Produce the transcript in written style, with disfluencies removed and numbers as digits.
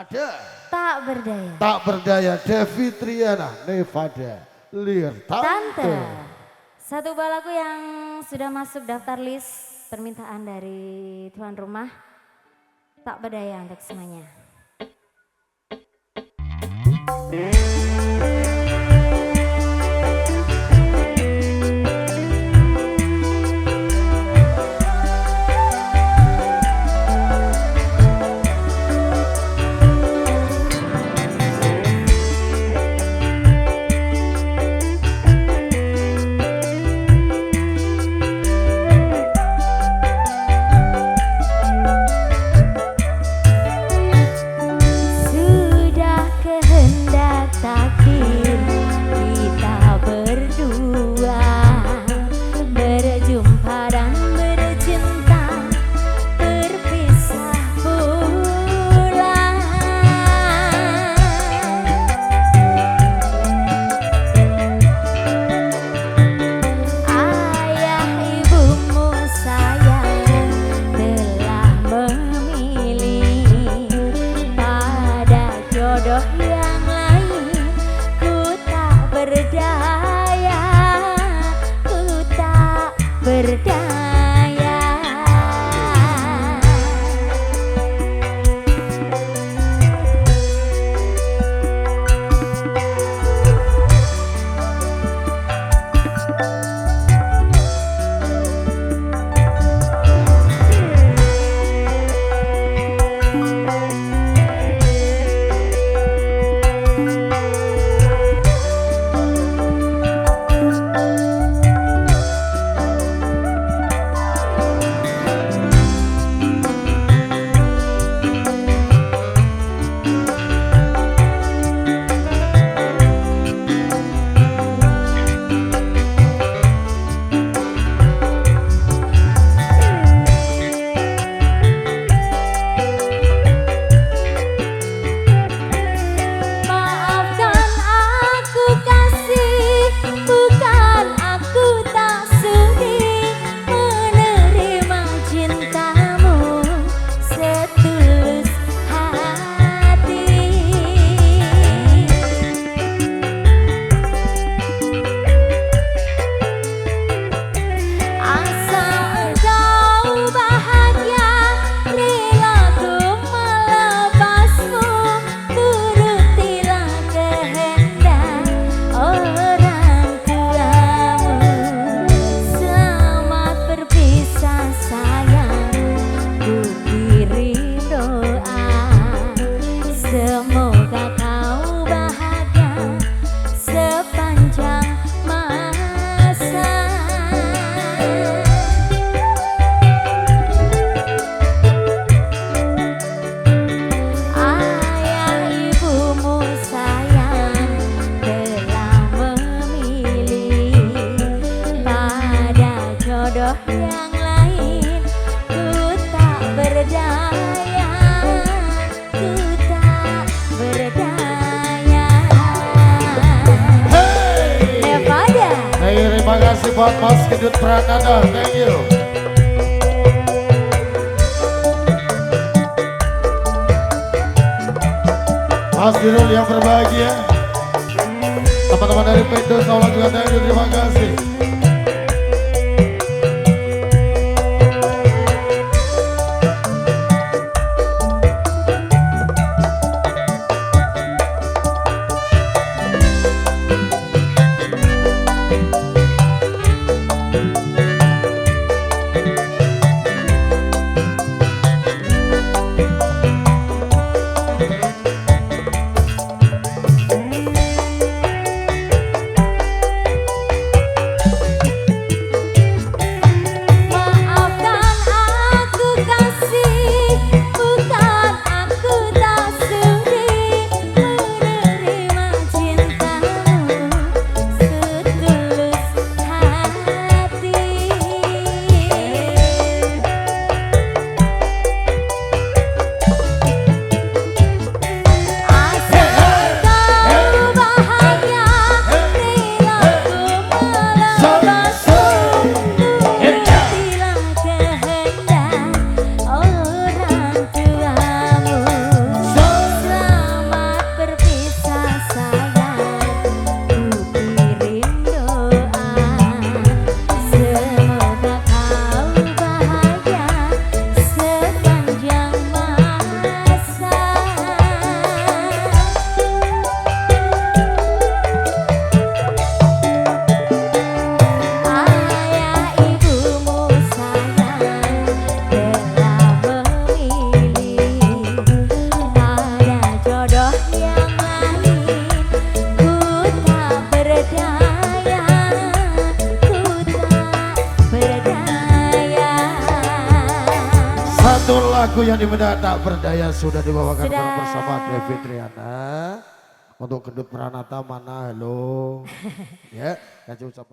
Ada. Tak berdaya. Tak berdaya Devi Triana Nevada Lir Tante. Satu buah lagu yang sudah masuk daftar list permintaan dari tuan rumah. Tak berdaya untuk semuanya. Terima kasih buat Mas Kedut Prananda, thank you. Mas Dirul yang berbahagia, teman-teman dari Pendo Saulah juga thank you, terima kasih. satu lagu yang dimana tak berdaya sudah dibawakan Sudah. bersama David Riana. Untuk Gendut Pranata mana halo. Ya, kasih ucapan.